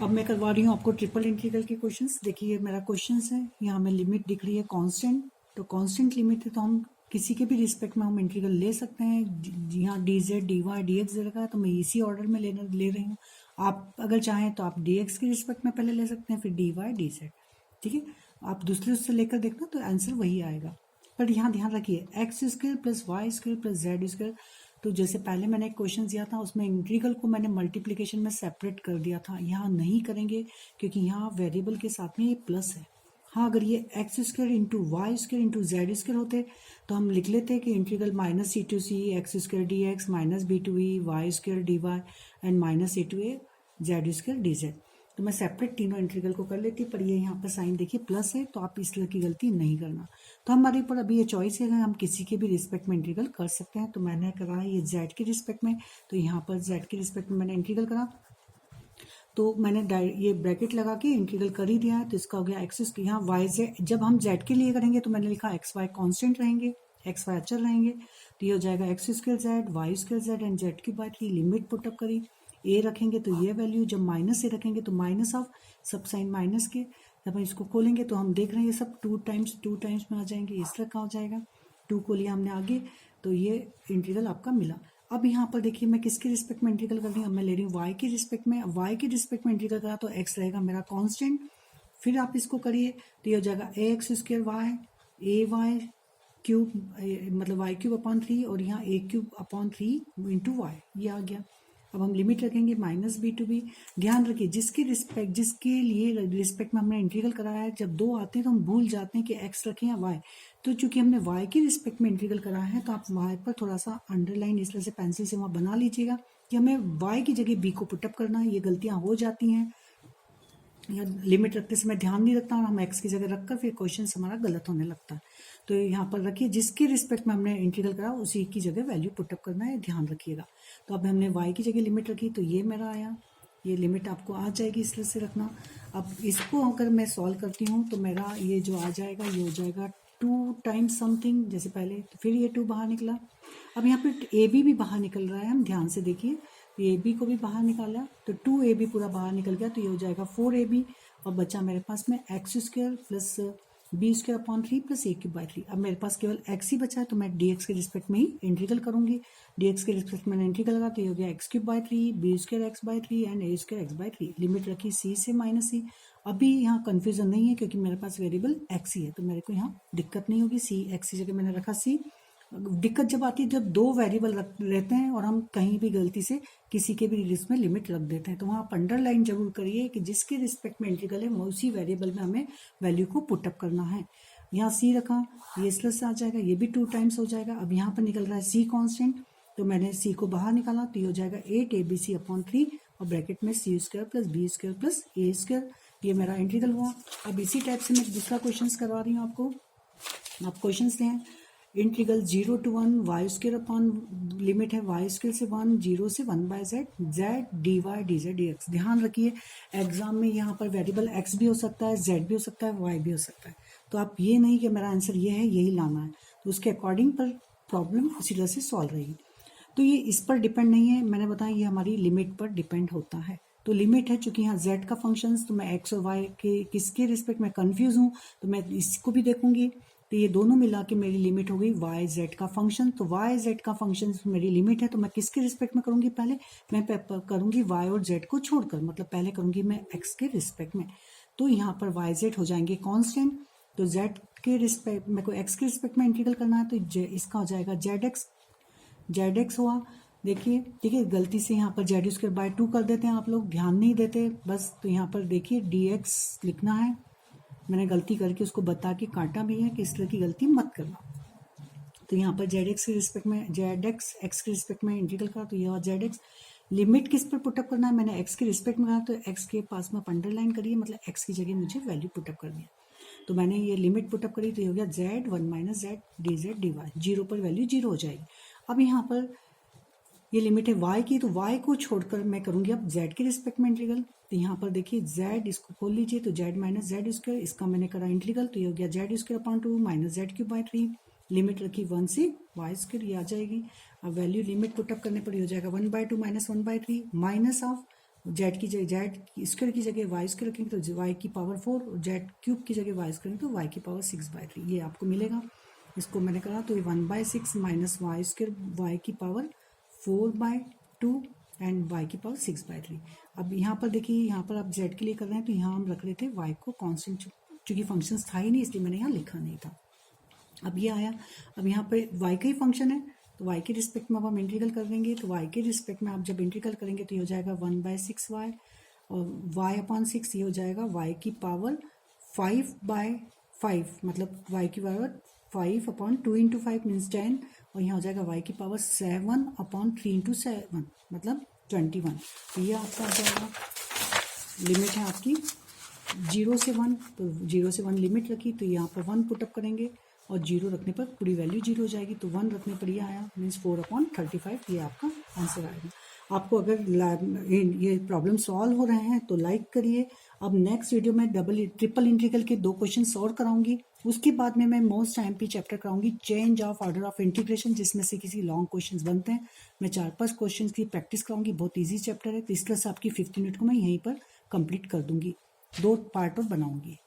अब मैं करवा रही हूँ आपको ट्रिपल इंटीग्रल के क्वेश्चंस। देखिए मेरा क्वेश्चंस है, यहाँ हमें लिमिट दिख रही है कांस्टेंट, तो कांस्टेंट लिमिट है तो हम किसी के भी रिस्पेक्ट में हम इंटीग्रल ले सकते हैं। यहाँ D Z D Y D X दे रखा है तो मैं इसी ऑर्डर में ले रही हूँ। आप अगर चाहें तो आप डी एक्स के रिस्पेक्ट में पहले ले सकते हैं, फिर डी वाई डी जेड, ठीक है। आप दूसरे उससे लेकर देखना तो आंसर वही आएगा। पर यहाँ ध्यान रखिए x square plus y square plus z square, तो जैसे पहले मैंने एक क्वेश्चन दिया था उसमें इंटीग्रल को मैंने मल्टीप्लिकेशन में सेपरेट कर दिया था, यहाँ नहीं करेंगे क्योंकि यहाँ वेरिएबल के साथ में ये प्लस है। हाँ, अगर ये x square into y square into z square होते तो हम लिख लेते कि integral minus c two c x square d x minus b two e y square d y and minus a two a z square d z, तो मैं separate तीनों integral को कर लेती। पर ये यहाँ पर साइन देखिए प्लस है, तो आप इस तरह की गलती नहीं करना। तो हमारे ऊपर अभी ये चॉइस है, हम किसी के भी रिस्पेक्ट में इंटीग्रल कर सकते हैं। तो मैंने करा है ये जेड के रिस्पेक्ट में, तो यहाँ पर जेड के रिस्पेक्ट में मैंने इंटीग्रल करा, तो मैंने ये ब्रैकेट लगा के इंटीग्रल कर ही दिया है। तो इसका हो गया एक्स, यहाँ वाई जेड, जब हम जेड के लिए करेंगे तो मैंने लिखा एक्स वाई कॉन्स्टेंट रहेंगे, एक्स वाई अचर रहेंगे, तो ये हो जाएगा x square z y square z and z की बात की लिमिट पुटअप करी, ए रखेंगे तो ये वैल्यू, जब माइनस ए रखेंगे तो माइनस ऑफ सब साइन माइनस के, जब हम इसको खोलेंगे तो हम देख रहे हैं ये सब टू टाइम्स में आ जाएंगे, इस तरह का हो जाएगा। टू को लिया हमने आगे, तो ये इंटीग्रल आपका मिला। अब यहाँ पर देखिए मैं किसके रिस्पेक्ट में इंटीग्रल कर रही हूँ, मैं ले रही हूँ वाई के रिस्पेक्ट में। वाई के रिस्पेक्ट में इंटीग्रल करा तो एक्स रहेगा मेरा कांस्टेंट, फिर आप इसको करिए तो ये हो जाएगा ए एक्स स्क्वायर वाई ए वाई क्यूब, मतलब वाई क्यूब अपॉन 3 और यहाँ ए क्यूब अपॉन 3 इंटू वाई, ये आ गया। अब हम लिमिट रखेंगे माइनस बी टू बी। ध्यान रखिए जिसके लिए रिस्पेक्ट में हमने इंटीग्रल कराया है, जब दो आते हैं तो हम भूल जाते हैं कि एक्स रखें या वाई, तो चूंकि हमने वाई के रिस्पेक्ट में इंटीग्रल कराया है तो आप वाई पर थोड़ा सा अंडरलाइन इस तरह से पेंसिल से वहाँ बना लीजिएगा कि हमें वाई की जगह बी को पुटअप करना है। ये गलतियाँ हो जाती हैं, या लिमिट रखते समय ध्यान नहीं रखता और हम एक्स की जगह रखकर फिर क्वेश्चन हमारा गलत होने लगता है। तो यहाँ पर रखिए जिसके रिस्पेक्ट में हमने इंटीग्रल करा उसी की जगह वैल्यू पुटअप करना है, ध्यान रखिएगा। तो अब हमने y की जगह लिमिट रखी तो ये मेरा आया, ये लिमिट आपको आ जाएगी, इस तरह से रखना। अब इसको अगर मैं सॉल्व करती हूँ तो मेरा ये जो आ जाएगा ये हो जाएगा 2 टाइम्स समथिंग जैसे पहले, तो फिर ये 2 बाहर निकला। अब यहाँ पे ए बी भी बाहर निकल रहा है, हम ध्यान से देखिए, ए बी को भी बाहर निकाला तो 2ab पूरा बाहर निकल गया, तो ये हो जाएगा 4ab और बचा मेरे पास में x square plus B square upon 3 plus a cube by 3। अब मेरे पास केवल एक्स ही बचा है तो मैं डी एक्स के रिस्पेक्ट में ही इंटीग्रल करूंगी। डी एक्स के रिस्पेक्ट में इंटीग्रल लगा तो ये हो गया x cube by 3 b square x by 3 and a square x by 3। Limit रखी सी से माइनस सी। अभी यहाँ कंफ्यूजन नहीं है क्योंकि मेरे पास वेरिएबल एक्स ही है, तो मेरे को यहाँ दिक्कत नहीं होगी। सी एक्स की जगह मैंने रखा सी। दिक्कत जब आती है जब 2 वेरिएबल रहते हैं और हम कहीं भी गलती से किसी के भी लिस्ट में लिमिट रख देते हैं, तो वहाँ आप अंडरलाइन जरूर करिए कि जिसके रिस्पेक्ट में इंटीग्रल है उसी वेरिएबल में हमें वैल्यू को पुटअप करना है। यहाँ सी रखा, ये इस तरह से आ जाएगा, ये भी 2 टाइम्स हो जाएगा। अब यहाँ पर निकल रहा है सी कांस्टेंट, तो मैंने सी को बाहर निकाला तो ये हो जाएगा 8abc अपॉन 3 और ब्रैकेट में C square plus B square plus A square. ये मेरा इंटीग्रल हुआ। अब इसी टाइप से मैं दूसरा क्वेश्चन करवा रही हूँ आपको। आप क्वेश्चन लें integral 0 to 1 y square upon limit है वाई स्क्वायर से 1 0 से 1 by z D Y d Z d x. ध्यान रखिए एग्जाम में यहाँ पर वेरिएबल एक्स भी हो सकता है, जेड भी हो सकता है, वाई भी हो सकता है, तो आप ये नहीं कि मेरा आंसर ये है यही लाना है, तो उसके अकॉर्डिंग पर प्रॉब्लम इसी तरह से सॉल्व रहेगी। तो ये इस पर डिपेंड नहीं है, मैंने बताया ये हमारी लिमिट पर डिपेंड होता है। तो लिमिट है चूंकि यहाँ z का फंक्शन, तो मैं x और y के किसके रिस्पेक्ट में कंफ्यूज हूँ तो मैं इसको भी देखूंगी, तो ये दोनों मिला के मेरी लिमिट हो गई y z का फंक्शन। तो y z का फंक्शन मेरी लिमिट है, तो मैं किसके रिस्पेक्ट में करूंगी, पहले मैं करूंगी y और z को छोड़कर, मतलब पहले करूंगी मैं x के रिस्पेक्ट में। तो यहाँ पर y z हो जाएंगे कांस्टेंट, तो z के रिस्पेक्ट मेरे को x के रिस्पेक्ट में इंटीग्रल करना है, तो इसका हो जाएगा जेड एक्स हुआ। देखिए ठीक है, गलती से यहाँ पर जेड स्क्वायर बाय 2 कर देते हैं, आप लोग ध्यान नहीं देते बस। तो यहाँ पर देखिए डी एक्स लिखना है, मैंने गलती करके उसको बता के काटा भी है कि इस तरह की गलती मत करना। तो यहाँ पर जेड एक्स के रिस्पेक्ट में जेड एक्स एक्स के रिस्पेक्ट में इंटीग्रल करा, तो यह जेड एक्स। लिमिट किस पर पुटअप करना है, मैंने एक्स के रिस्पेक्ट में कहा, तो एक्स के पास में अंडरलाइन करिए, मतलब एक्स की जगह मुझे वैल्यू पुटअप करनी है। तो मैंने ये लिमिट पुटअप करी, तो ये हो गया z 1 minus z d Z D y. 0 पर वैल्यू 0 हो जाएगी। अब यहाँ पर ये लिमिट है y की, तो y को छोड़कर मैं करूंगी अब z के रिस्पेक्ट में इंटीग्रल। तो यहाँ पर देखिए z, इसको खोल लीजिए, तो z माइनस जेड स्क्वायर, इसका मैंने करा इंटीग्रल, तो ये हो गया Z square upon 2 minus Z cube by 3। Limit रखी 1 से y स्क्वायर, ये आ जाएगी। अब वैल्यू लिमिट पुटअप करने पर ये हो जाएगा 1/2 माइनस 1/3 माइनस ऑफ जेड की जगह जेड स्क्वायर की जगह वाई स्क्वायर रखेंगे तो वाई की पावर 4, जेड क्यूब की जगह वाई स्क्वायर तो वाई की पावर 6/3 ये आपको मिलेगा। इसको मैंने कहा तो ये 1/6 माइनस वाई स्क्वायर वाई की पावर 4/2 एंड वाई की पावर 6/3। अब यहाँ पर देखिए, यहाँ पर आप जेड के लिए कर रहे हैं तो यहाँ हम रख रहे थे वाई को कांस्टेंट, क्योंकि फंक्शंस था ही नहीं इसलिए मैंने यहाँ लिखा नहीं था। अब ये आया, अब यहाँ पे वाई का ही फंक्शन है तो वाई के रिस्पेक्ट में अब हम इंटीग्रल कर देंगे, तो वाई के रिस्पेक्ट में आप जब इंटीग्रल करेंगे तो ये हो जाएगा 1/6 वाई और y/6 ये हो जाएगा वाई की पावर 5/5, मतलब वाई की पावर 5/2 इंटू 5 मीन्स 10 और यहाँ हो जाएगा वाई की पावर 7/3 इंटू 7 मतलब 21। तो ये आपका आ जाएगा, लिमिट है आपकी 0 से 1, तो 0 से 1 लिमिट रखी तो यहाँ पर 1 पुटअप करेंगे और 0 रखने पर पूरी वैल्यू 0 हो जाएगी, तो 1 रखने पर ये आया मीन्स 4/35, ये आपका आंसर आएगा। आपको अगर ये प्रॉब्लम सॉल्व हो रहे हैं तो लाइक करिए। अब नेक्स्ट वीडियो में ट्रिपल इंटीग्रल के 2 क्वेश्चन सॉल्व कराऊंगी, उसके बाद में मैं मोस्ट IMP चैप्टर कराऊंगी change of order of integration, जिसमें से किसी लॉन्ग क्वेश्चंस बनते हैं। मैं 4-5 क्वेश्चंस की प्रैक्टिस कराऊंगी, बहुत ईजी चैप्टर है, तो इस तरह से आपकी 15 मिनट को मैं यहीं पर कंप्लीट कर दूंगी, 2 पार्ट और बनाऊंगी।